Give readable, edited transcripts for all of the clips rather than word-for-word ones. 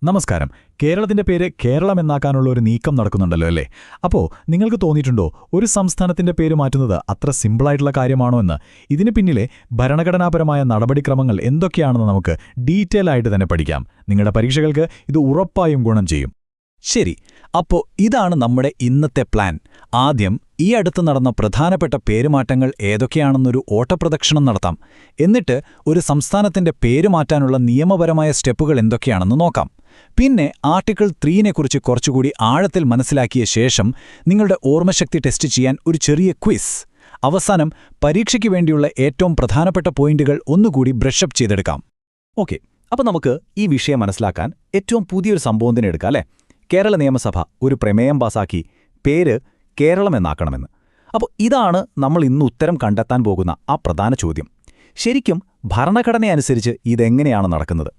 നമസ്കാരം. കേരളത്തിന്റെ പേര് കേരളം എന്നാക്കാനുള്ള ഒരു നീക്കം നടക്കുന്നുണ്ടല്ലോ അല്ലേ? അപ്പോൾ നിങ്ങൾക്ക് തോന്നിയിട്ടുണ്ടോ ഒരു സംസ്ഥാനത്തിന്റെ പേര് മാറ്റുന്നത് അത്ര സിമ്പിളായിട്ടുള്ള കാര്യമാണോ എന്ന്? ഇതിന് പിന്നിലെ ഭരണഘടനാപരമായ നടപടിക്രമങ്ങൾ എന്തൊക്കെയാണെന്ന് നമുക്ക് ഡീറ്റെയിൽ ആയിട്ട് തന്നെ പഠിക്കാം. നിങ്ങളുടെ പരീക്ഷകൾക്ക് ഇത് ഉറപ്പായും ഗുണം ചെയ്യും. ശരി, അപ്പോൾ ഇതാണ് നമ്മുടെ ഇന്നത്തെ പ്ലാൻ. ആദ്യം ഈ അടുത്ത് നടന്ന പ്രധാനപ്പെട്ട പേരുമാറ്റങ്ങൾ ഏതൊക്കെയാണെന്നൊരു ഓട്ടപ്രദക്ഷിണം നടത്താം. എന്നിട്ട് ഒരു സംസ്ഥാനത്തിന്റെ പേരുമാറ്റാനുള്ള നിയമപരമായ സ്റ്റെപ്പുകൾ എന്തൊക്കെയാണെന്ന് നോക്കാം. പിന്നെ ആർട്ടിക്കിൾ 3നെക്കുറിച്ച് കുറച്ചുകൂടി ആഴത്തിൽ മനസ്സിലാക്കിയ ശേഷം നിങ്ങളുടെ ഓർമ്മശക്തി ടെസ്റ്റ് ചെയ്യാൻ ഒരു ചെറിയ ക്വിസ്. അവസാനം പരീക്ഷയ്ക്ക് വേണ്ടിയുള്ള ഏറ്റവും പ്രധാനപ്പെട്ട പോയിന്റുകൾ ഒന്നുകൂടി ബ്രഷപ്പ് ചെയ്തെടുക്കാം. ഓക്കെ, അപ്പോൾ നമുക്ക് ഈ വിഷയം മനസ്സിലാക്കാൻ ഏറ്റവും പുതിയൊരു സംഭവം തന്നെ എടുക്കാം അല്ലേ? കേരള നിയമസഭ ഒരു പ്രമേയം പാസാക്കി പേര് കേരളം എന്നാക്കണമെന്ന്. അപ്പോൾ ഇതാണ് നമ്മൾ ഇന്ന് ഉത്തരം കണ്ടെത്താൻ പോകുന്ന ആ പ്രധാന ചോദ്യം. ശരിക്കും ഭരണഘടനയനുസരിച്ച് ഇതെങ്ങനെയാണ് നടക്കുന്നത്?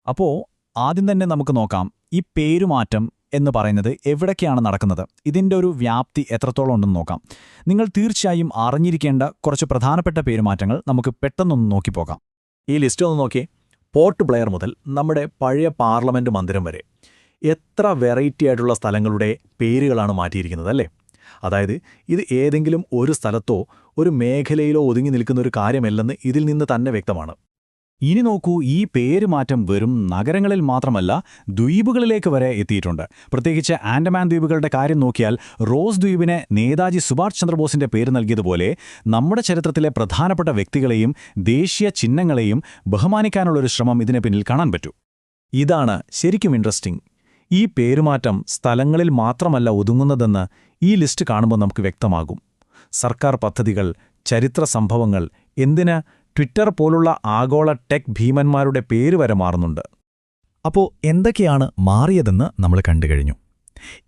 അപ്പോൾ ആദ്യം തന്നെ നമുക്ക് നോക്കാം, ഈ പേരുമാറ്റം എന്ന് പറയുന്നത് എവിടൊക്കെയാണ് നടക്കുന്നത്, ഇതിൻ്റെ ഒരു വ്യാപ്തി എത്രത്തോളം ഉണ്ടെന്ന് നോക്കാം. നിങ്ങൾ തീർച്ചയായും അറിഞ്ഞിരിക്കേണ്ട കുറച്ച് പ്രധാനപ്പെട്ട പേരുമാറ്റങ്ങൾ നമുക്ക് പെട്ടെന്നൊന്ന് നോക്കിപ്പോകാം. ഈ ലിസ്റ്റ് ഒന്ന് നോക്കിയേ. പോർട്ട് ബ്ലെയർ മുതൽ നമ്മുടെ പഴയ പാർലമെന്റ് മന്ദിരം വരെ എത്ര വെറൈറ്റി ആയിട്ടുള്ള സ്ഥലങ്ങളുടെ പേരുകളാണ് മാറ്റിയിരിക്കുന്നത് അല്ലേ? അതായത് ഇത് ഏതെങ്കിലും ഒരു സ്ഥലത്തോ ഒരു മേഖലയിലോ ഒതുങ്ങി നിൽക്കുന്ന ഒരു കാര്യമല്ലെന്ന് ഇതിൽ നിന്ന് തന്നെ വ്യക്തമാണ്. ഇനി നോക്കൂ, ഈ പേരുമാറ്റം വെറും നഗരങ്ങളിൽ മാത്രമല്ല ദ്വീപുകളിലേക്ക് വരെ എത്തിയിട്ടുണ്ട്. പ്രത്യേകിച്ച് ആൻഡമാൻ ദ്വീപുകളുടെ കാര്യം നോക്കിയാൽ റോസ് ദ്വീപിന് നേതാജി സുഭാഷ് ചന്ദ്രബോസിന്റെ പേര് നൽകിയതുപോലെ നമ്മുടെ ചരിത്രത്തിലെ പ്രധാനപ്പെട്ട വ്യക്തികളെയും ദേശീയ ചിഹ്നങ്ങളെയും ബഹുമാനിക്കാനുള്ളൊരു ശ്രമം ഇതിന് പിന്നിൽ കാണാൻ പറ്റൂ. ഇതാണ് ശരിക്കും ഇൻട്രസ്റ്റിംഗ്. ഈ പേരുമാറ്റം സ്ഥലങ്ങളിൽ മാത്രമല്ല ഒതുങ്ങുന്നതെന്ന് ഈ ലിസ്റ്റ് കാണുമ്പോൾ നമുക്ക് വ്യക്തമാകും. സർക്കാർ പദ്ധതികൾ, ചരിത്ര സംഭവങ്ങൾ, എന്തിന് ട്വിറ്റർ പോലുള്ള ആഗോള ടെക് ഭീമന്മാരുടെ പേര് വരെ മാറുന്നുണ്ട്. അപ്പോൾ എന്തൊക്കെയാണ് മാറിയതെന്ന് നമ്മൾ കണ്ടുകഴിഞ്ഞു.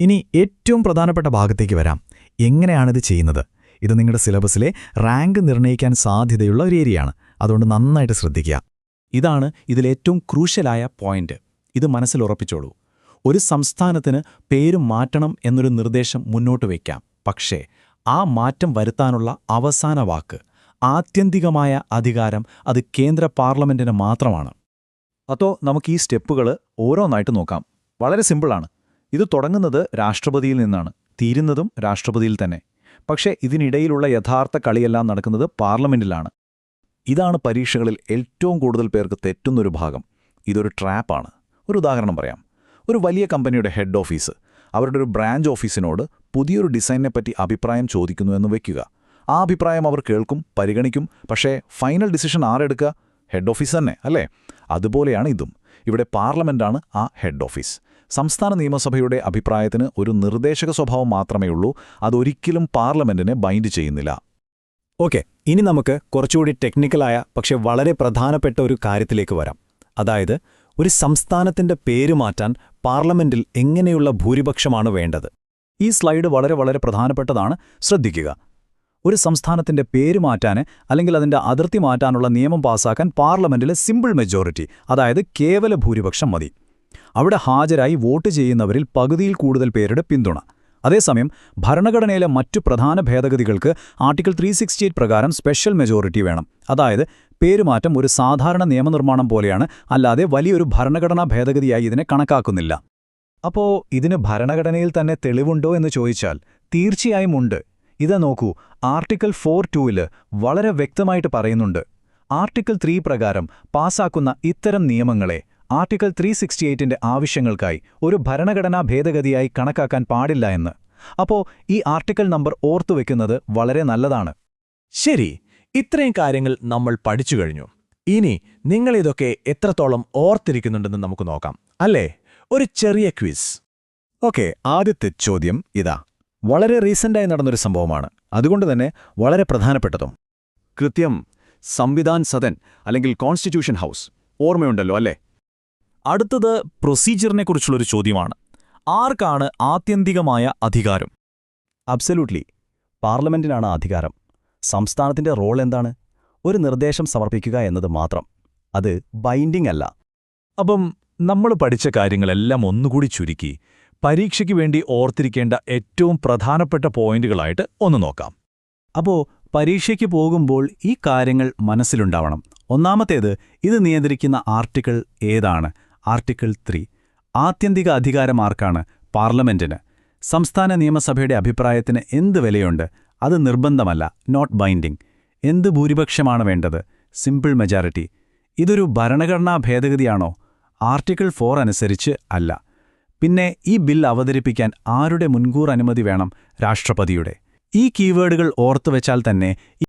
ഇനി ഏറ്റവും പ്രധാനപ്പെട്ട ഭാഗത്തേക്ക് വരാം. എങ്ങനെയാണിത് ചെയ്യുന്നത്? ഇത് നിങ്ങളുടെ സിലബസിലെ റാങ്ക് നിർണ്ണയിക്കാൻ സാധ്യതയുള്ള ഒരു ഏരിയയാണ്. അതുകൊണ്ട് നന്നായിട്ട് ശ്രദ്ധിക്കുക. ഇതാണ് ഇതിലേറ്റവും ക്രൂഷ്യലായ പോയിന്റ്. ഇത് മനസ്സിലുറപ്പിച്ചോളൂ. ഒരു സംസ്ഥാനത്തിന് പേര് മാറ്റണം എന്നൊരു നിർദ്ദേശം മുന്നോട്ട് വയ്ക്കാം. പക്ഷേ ആ മാറ്റം വരുത്താനുള്ള അവസാന വാക്ക്, ആത്യന്തികമായ അധികാരം അത് കേന്ദ്ര പാർലമെന്റിന് മാത്രമാണ്. അതോ നമുക്ക് ഈ സ്റ്റെപ്പുകൾ ഓരോന്നായിട്ട് നോക്കാം. വളരെ സിമ്പിളാണ്. ഇത് തുടങ്ങുന്നത് രാഷ്ട്രപതിയിൽ നിന്നാണ്, തീരുന്നതും രാഷ്ട്രപതിയിൽ തന്നെ. പക്ഷേ ഇതിനിടയിലുള്ള യഥാർത്ഥ കളിയെല്ലാം നടക്കുന്നത് പാർലമെന്റിലാണ്. ഇതാണ് പരീക്ഷകളിൽ ഏറ്റവും കൂടുതൽ പേർക്ക് തെറ്റുന്നൊരു ഭാഗം. ഇതൊരു ട്രാപ്പാണ്. ഒരു ഉദാഹരണം പറയാം. ഒരു വലിയ കമ്പനിയുടെ ഹെഡ് ഓഫീസ് അവരുടെ ഒരു ബ്രാഞ്ച് ഓഫീസിനോട് പുതിയൊരു ഡിസൈനിനെപ്പറ്റി അഭിപ്രായം ചോദിക്കുന്നു എന്ന് വയ്ക്കുക. ആ അഭിപ്രായം അവർ കേൾക്കും, പരിഗണിക്കും. പക്ഷേ ഫൈനൽ ഡിസിഷൻ ആരെടുക്കുക? ഹെഡ് ഓഫീസ് തന്നെ അല്ലേ? അതുപോലെയാണ് ഇതും. ഇവിടെ പാർലമെന്റാണ് ആ ഹെഡ് ഓഫീസ്. സംസ്ഥാന നിയമസഭയുടെ അഭിപ്രായത്തിന് ഒരു നിർദ്ദേശക സ്വഭാവം മാത്രമേ ഉള്ളൂ. അതൊരിക്കലും പാർലമെന്റിനെ ബൈൻഡ് ചെയ്യുന്നില്ല. ഓക്കെ, ഇനി നമുക്ക് കുറച്ചുകൂടി ടെക്നിക്കലായ പക്ഷെ വളരെ പ്രധാനപ്പെട്ട ഒരു കാര്യത്തിലേക്ക് വരാം. അതായത് ഒരു സംസ്ഥാനത്തിന്റെ പേര് മാറ്റാൻ പാർലമെന്റിൽ എങ്ങനെയുള്ള ഭൂരിപക്ഷമാണ് വേണ്ടത്? ഈ സ്ലൈഡ് വളരെ വളരെ പ്രധാനപ്പെട്ടതാണ്, ശ്രദ്ധിക്കുക. ഒരു സംസ്ഥാനത്തിന്റെ പേര് മാറ്റാൻ അല്ലെങ്കിൽ അതിന്റെ അതിർത്തി മാറ്റാനുള്ള നിയമം പാസാക്കാൻ പാർലമെന്റിലെ സിമ്പിൾ മെജോറിറ്റി, അതായത് കേവല ഭൂരിപക്ഷം മതി. അവിടെ ഹാജരായി വോട്ട് ചെയ്യുന്നവരിൽ പകുതിയിൽ കൂടുതൽ പേരുടെ പിന്തുണ. അതേസമയം ഭരണഘടനയിലെ മറ്റു പ്രധാന ഭേദഗതികൾക്ക് ആർട്ടിക്കിൾ 368 പ്രകാരം സ്പെഷ്യൽ മെജോറിറ്റി വേണം. അതായത് പേരുമാറ്റം ഒരു സാധാരണ നിയമനിർമ്മാണം പോലെയാണ്, അല്ലാതെ വലിയൊരു ഭരണഘടനാ ഭേദഗതിയായി ഇതിനെ കണക്കാക്കുന്നില്ല. അപ്പോൾ ഇതിന് ഭരണഘടനയിൽ തന്നെ തെളിവുണ്ടോ എന്ന് ചോദിച്ചാൽ തീർച്ചയായും ഉണ്ട്. ഇത് നോക്കൂ, ആർട്ടിക്കിൾ 4(2) വളരെ വ്യക്തമായിട്ട് പറയുന്നുണ്ട്. ആർട്ടിക്കിൾ 3 പ്രകാരം പാസാക്കുന്ന ഇത്തരം നിയമങ്ങളെ ആർട്ടിക്കിൾ 368ന്റെ ആവശ്യങ്ങൾക്കായി ഒരു ഭരണഘടനാ ഭേദഗതിയായി കണക്കാക്കാൻ പാടില്ല എന്ന്. അപ്പോൾ ഈ ആർട്ടിക്കിൾ നമ്പർ ഓർത്തുവെക്കുന്നത് വളരെ നല്ലതാണ്. ശരി, ഇത്രയും കാര്യങ്ങൾ നമ്മൾ പഠിച്ചു കഴിഞ്ഞു. ഇനി നിങ്ങളിതൊക്കെ എത്രത്തോളം ഓർത്തിരിക്കുന്നുണ്ടെന്ന് നമുക്ക് നോക്കാം അല്ലേ? ഒരു ചെറിയ ക്വിസ്. ഓക്കെ, ആദ്യത്തെ ചോദ്യം ഇതാ. വളരെ റീസെന്റായി നടന്നൊരു സംഭവമാണ്, അതുകൊണ്ട് തന്നെ വളരെ പ്രധാനപ്പെട്ടതും. കൃത്യം, സംവിധാൻ സദൻ അല്ലെങ്കിൽ കോൺസ്റ്റിറ്റ്യൂഷൻ ഹൗസ്. ഓർമ്മയുണ്ടല്ലോ അല്ലേ? അടുത്തത് പ്രൊസീജിയറിനെക്കുറിച്ചുള്ളൊരു ചോദ്യമാണ്. ആർക്കാണ് ആത്യന്തികമായ അധികാരം? അബ്സല്യൂട്ട്ലി, പാർലമെന്റിനാണ് അധികാരം. സംസ്ഥാനത്തിന്റെ റോൾ എന്താണ്? ഒരു നിർദ്ദേശം സമർപ്പിക്കുക എന്നത് മാത്രം. അത് ബൈൻഡിംഗ് അല്ല. അപ്പം നമ്മൾ പഠിച്ച കാര്യങ്ങളെല്ലാം ഒന്നുകൂടി ചുരുക്കി പരീക്ഷയ്ക്ക് വേണ്ടി ഓർത്തിരിക്കേണ്ട ഏറ്റവും പ്രധാനപ്പെട്ട പോയിന്റുകളായിട്ട് ഒന്ന് നോക്കാം. അപ്പോൾ പരീക്ഷയ്ക്ക് പോകുമ്പോൾ ഈ കാര്യങ്ങൾ മനസ്സിലുണ്ടാവണം. ഒന്നാമത്തേത്, ഇത് നിയന്ത്രിക്കുന്ന ആർട്ടിക്കിൾ ഏതാണ്? ആർട്ടിക്കിൾ 3. ആത്യന്തിക അധികാരം ആർക്കാണ്? പാർലമെന്റിന്. സംസ്ഥാന നിയമസഭയുടെ അഭിപ്രായത്തിന് എന്ത് വിലയുണ്ട്? അത് നിർബന്ധമല്ല, നോട്ട് ബൈൻഡിംഗ്. എന്ത് ഭൂരിപക്ഷമാണ് വേണ്ടത്? Simple majority. ഇതൊരു ഭരണഘടനാ ഭേദഗതിയാണോ? ആർട്ടിക്കിൾ 4 അനുസരിച്ച് അല്ല. പിന്നെ ഈ ബിൽ അവതരിപ്പിക്കാൻ ആരുടെ മുൻകൂർ അനുമതി വേണം? രാഷ്ട്രപതിയുടെ. ഈ കീവേഡുകൾ ഓർത്തുവെച്ചാൽ തന്നെ